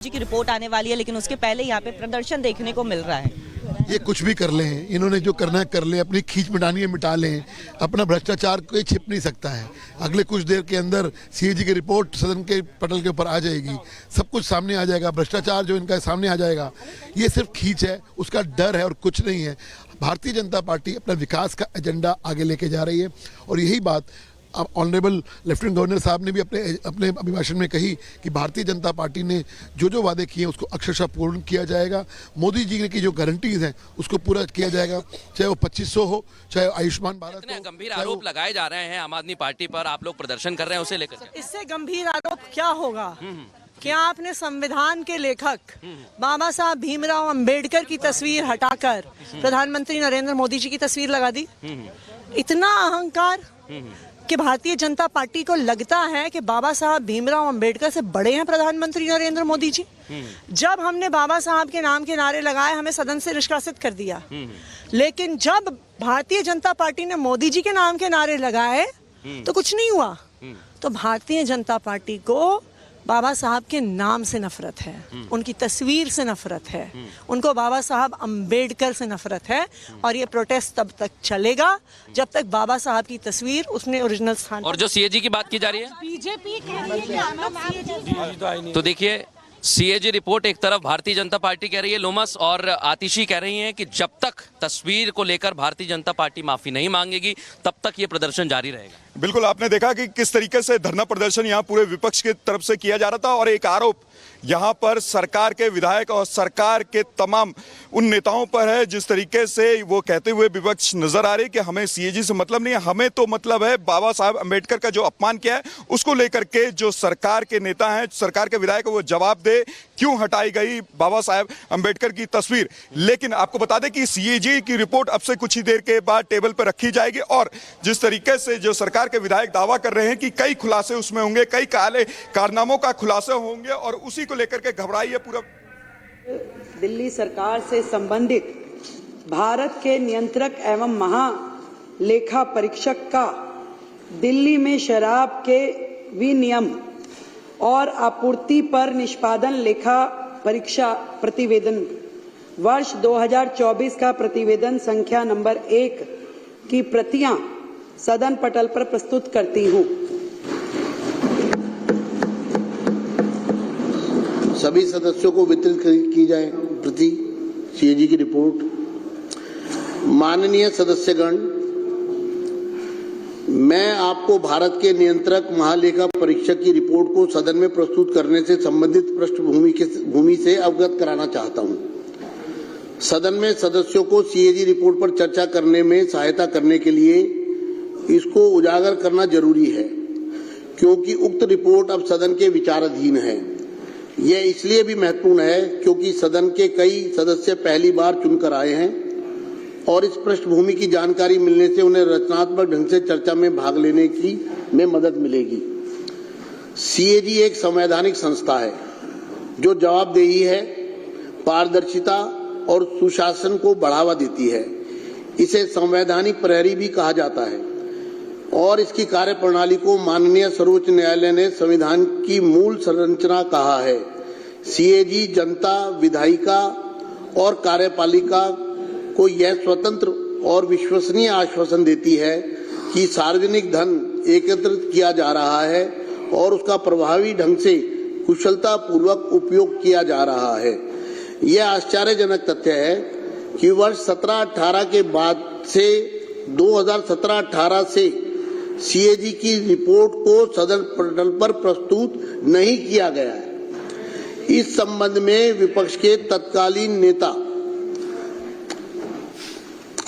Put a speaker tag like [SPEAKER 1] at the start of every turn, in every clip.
[SPEAKER 1] जी की रिपोर्ट आने वाली है, लेकिन उसके पहले यहाँ पे प्रदर्शन देखने को मिल रहा है।
[SPEAKER 2] ये कुछ भी कर लें, इन्होंने जो करना है कर लें, अपनी खींच मिटानी है मिटा लें, अपना भ्रष्टाचार कोई छिप नहीं सकता है। अगले कुछ देर के अंदर सीएजी की रिपोर्ट सदन के पटल के ऊपर आ जाएगी, सब कुछ सामने आ जाएगा, भ्रष्टाचार जो इनका सामने आ जाएगा। ये सिर्फ खींच है, उसका डर है और कुछ नहीं है। भारतीय जनता पार्टी अपना विकास का एजेंडा आगे लेके जा रही है और यही बात अब ऑनरेबल लेफ्टिनेंट गवर्नर साहब ने भी अपने अभिभाषण में कही कि भारतीय जनता पार्टी ने जो वादे किए उसको अक्षरशः पूर्ण किया जाएगा। मोदी जी की जो गारंटीज हैं उसको पूरा किया जाएगा, चाहे वो 2500 हो, चाहे आयुष्मान भारत हो।
[SPEAKER 3] गंभीर आरोप लगाए जा रहे हैं आम आदमी पार्टी पर, आप लोग प्रदर्शन कर रहे हैं, उसे लेकर
[SPEAKER 4] इससे गंभीर आरोप क्या होगा? क्या आपने संविधान के लेखक बाबा साहब भीमराव अंबेडकर की तस्वीर हटाकर प्रधानमंत्री नरेंद्र मोदी जी की तस्वीर लगा दी? इतना अहंकार कि भारतीय जनता पार्टी को लगता है कि बाबा साहब भीमराव अंबेडकर से बड़े हैं प्रधानमंत्री नरेंद्र मोदी जी। जब हमने बाबा साहब के नाम के नारे लगाए, हमें सदन से निष्कासित कर दिया, लेकिन जब भारतीय जनता पार्टी ने मोदी जी के नाम के नारे लगाए तो कुछ नहीं हुआ। तो भारतीय जनता पार्टी को बाबा साहब के नाम से नफरत है, उनकी तस्वीर से नफरत है, उनको बाबा साहब अंबेडकर से नफरत है। और ये प्रोटेस्ट तब तक चलेगा जब तक बाबा साहब की तस्वीर उसने ओरिजिनल स्थान।
[SPEAKER 3] और जो सीएजी की बात की जा रही है,
[SPEAKER 4] बीजेपी कह रही है कि हम लोग सीएजी,
[SPEAKER 3] तो देखिए सीएजी रिपोर्ट एक तरफ भारतीय जनता पार्टी कह रही है, लोमस और आतिशी कह रही हैं कि जब तक तस्वीर को लेकर भारतीय जनता पार्टी माफी नहीं मांगेगी तब तक ये प्रदर्शन जारी रहेगा।
[SPEAKER 5] बिल्कुल, आपने देखा कि किस तरीके से धरना प्रदर्शन यहाँ पूरे विपक्ष की तरफ से किया जा रहा था और एक आरोप यहाँ पर सरकार के विधायक और सरकार के तमाम उन नेताओं पर है जिस तरीके से वो कहते हुए विपक्ष नजर आ रही कि हमें सीएजी से मतलब नहीं है, हमें तो मतलब है बाबा साहब अंबेडकर का जो अपमान किया है उसको लेकर के जो सरकार के नेता हैं, सरकार के विधायक, वो जवाब दे क्यों हटाई गई बाबा साहब अंबेडकर की तस्वीर। लेकिन आपको बता दें कि सीएजी की रिपोर्ट अब से कुछ ही देर के बाद टेबल पर रखी जाएगी और जिस तरीके से जो सरकार के विधायक दावा कर रहे हैं कि कई खुलासे उसमें होंगे, कई काले कारनामों का खुलासा होंगे और उसी को लेकर के घबराई है पूरा।
[SPEAKER 6] दिल्ली सरकार से संबंधित भारत के नियंत्रक एवं महालेखा परीक्षक का दिल्ली में शराब के विनियम और आपूर्ति पर निष्पादन लेखा परीक्षा प्रतिवेदन वर्ष 2024 का प्रतिवेदन संख्या नंबर 1 की प्रतियां सदन पटल पर प्रस्तुत करती हूं।
[SPEAKER 7] सभी सदस्यों को वितरित की जाए प्रति सीएजी की रिपोर्ट। माननीय सदस्यगण, मैं आपको भारत के नियंत्रक महालेखा परीक्षक की रिपोर्ट को सदन में प्रस्तुत करने से संबंधित पृष्ठभूमि से अवगत कराना चाहता हूं। सदन में सदस्यों को सीएजी रिपोर्ट पर चर्चा करने में सहायता करने के लिए इसको उजागर करना जरूरी है क्योंकि उक्त रिपोर्ट अब सदन के विचाराधीन है। यह इसलिए भी महत्वपूर्ण है क्योंकि सदन के कई सदस्य पहली बार चुनकर आए हैं और इस पृष्ठभूमि की जानकारी मिलने से उन्हें रचनात्मक ढंग से चर्चा में भाग लेने में मदद मिलेगी। सीएजी एक संवैधानिक संस्था है जो जवाबदेही है, पारदर्शिता और सुशासन को बढ़ावा देती है। इसे संवैधानिक प्रहरी भी कहा जाता है और इसकी कार्यप्रणाली को माननीय सर्वोच्च न्यायालय ने संविधान की मूल संरचना कहा है। सीएजी जनता, विधायिका और कार्यपालिका को यह स्वतंत्र और विश्वसनीय आश्वासन देती है कि सार्वजनिक धन एकत्रित किया जा रहा है और उसका प्रभावी ढंग से कुशलता पूर्वक उपयोग किया जा रहा है। यह आश्चर्यजनक तथ्य है कि वर्ष 17-18 के बाद से 2017-18 से सीएजी की रिपोर्ट को सदन पटल पर प्रस्तुत नहीं किया गया है। इस संबंध में विपक्ष के तत्कालीन नेता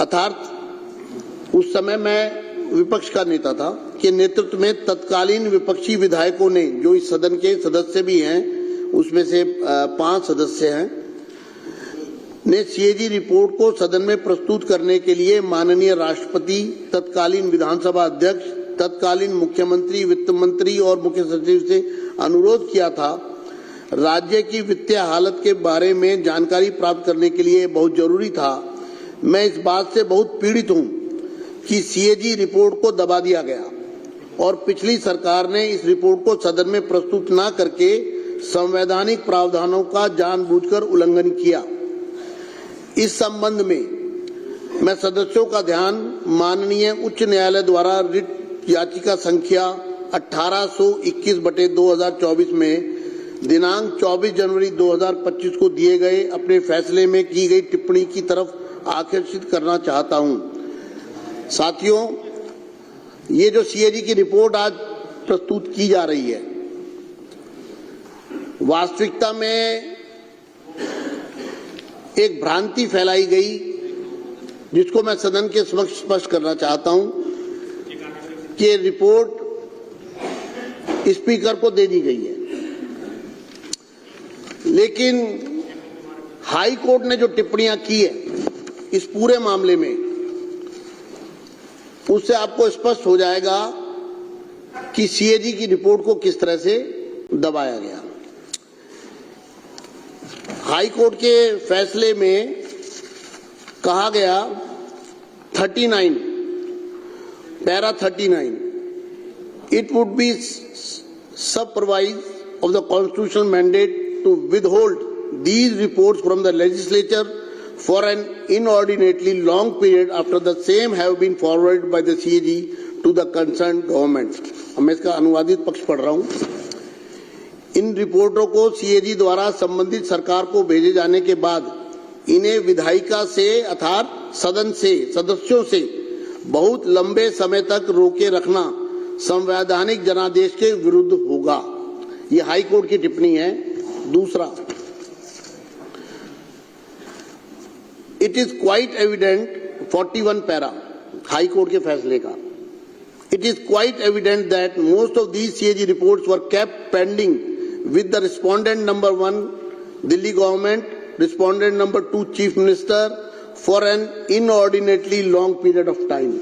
[SPEAKER 7] अर्थात उस समय मैं विपक्ष का नेता था के नेतृत्व में तत्कालीन विपक्षी विधायकों ने, जो इस सदन के सदस्य भी हैं, उसमें से 5 सदस्य हैं, ने सीएजी रिपोर्ट को सदन में प्रस्तुत करने के लिए माननीय राष्ट्रपति, तत्कालीन विधानसभा अध्यक्ष, तत्कालीन मुख्यमंत्री, वित्त मंत्री और मुख्य सचिव से अनुरोध किया था। राज्य की वित्तीय हालत के बारे में जानकारी प्राप्त करने के लिए बहुत जरूरी था। मैं इस बात से बहुत पीड़ित हूं कि सीएजी रिपोर्ट को दबा दिया गया और पिछली सरकार ने इस रिपोर्ट को सदन में प्रस्तुत न करके संवैधानिक प्रावधानों का जानबूझकर उल्लंघन किया। इस संबंध में मैं सदस्यों का ध्यान माननीय उच्च न्यायालय द्वारा रिट याचिका संख्या 1821/2024 में दिनांक 24 जनवरी 2025 को दिए गए अपने फैसले में की गई टिप्पणी की तरफ आकर्षित करना चाहता हूं। साथियों, ये जो सीएजी की रिपोर्ट आज प्रस्तुत की जा रही है, वास्तविकता में एक भ्रांति फैलाई गई, जिसको मैं सदन के समक्ष स्पष्ट करना चाहता हूं कि ये रिपोर्ट स्पीकर को दे दी गई है, लेकिन हाई कोर्ट ने जो टिप्पणियां की है इस पूरे मामले में, उससे आपको स्पष्ट हो जाएगा कि सीएजी की रिपोर्ट को किस तरह से दबाया गया। हाई कोर्ट के फैसले में कहा गया 39 para 39 it would be supervised of the constitutional mandate to withhold these reports from the legislature for an inordinately long period after the same have been forwarded by the CAG to the concerned government। अब मैं इसका अनुवादित पक्ष पढ़ रहा हूं। इन रिपोर्टों को सीएजी द्वारा संबंधित सरकार को भेजे जाने के बाद इन्हें विधायिका से अर्थात सदन से सदस्यों से बहुत लंबे समय तक रोके रखना संवैधानिक जनादेश के विरुद्ध होगा। ये हाई कोर्ट की टिप्पणी है। दूसरा, it is quite evident 41 para high court के फैसले का, it is quite evident that most of these CAG reports were kept pending with the respondent number 1 Delhi government, respondent number 2 Chief Minister for an inordinately long period of time।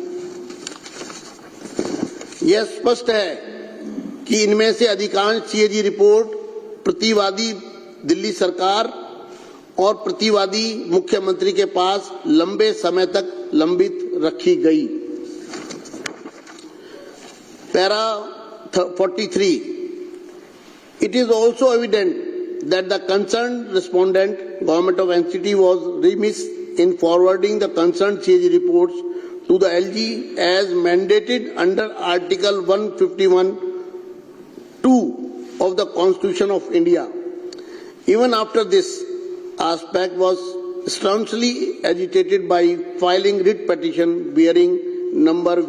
[SPEAKER 7] यह स्पष्ट है कि इनमें से अधिकांश CAG रिपोर्ट प्रतिवादी दिल्ली सरकार और प्रतिवादी मुख्यमंत्री के पास लंबे समय तक लंबित रखी गई। Para 43, it is also evident that the concerned respondent, Government of NCT, was remiss in forwarding the concerned CAG reports to the LG as mandated under Article 151(2) of the Constitution of India. Even after this aspect was staunchly agitated by filing writ petition bearing number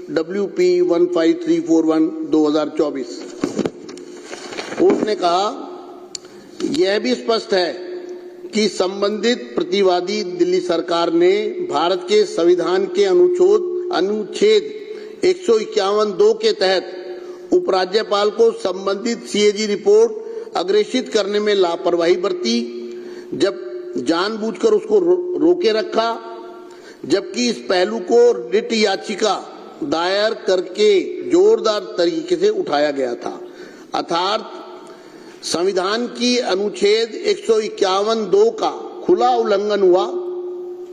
[SPEAKER 7] WP 15341/2024। Court ने कहा, यह भी स्पष्ट है कि संबंधित प्रतिवादी दिल्ली सरकार ने भारत के संविधान के अनुच्छेद 151(2) के तहत उपराज्यपाल को संबंधित सीएजी रिपोर्ट अग्रेषित करने में लापरवाही बरती, जब जानबूझकर उसको रोके रखा, जबकि इस पहलू को रिट याचिका दायर करके जोरदार तरीके से उठाया गया था। अर्थात संविधान की अनुच्छेद 151(2) का खुला उल्लंघन हुआ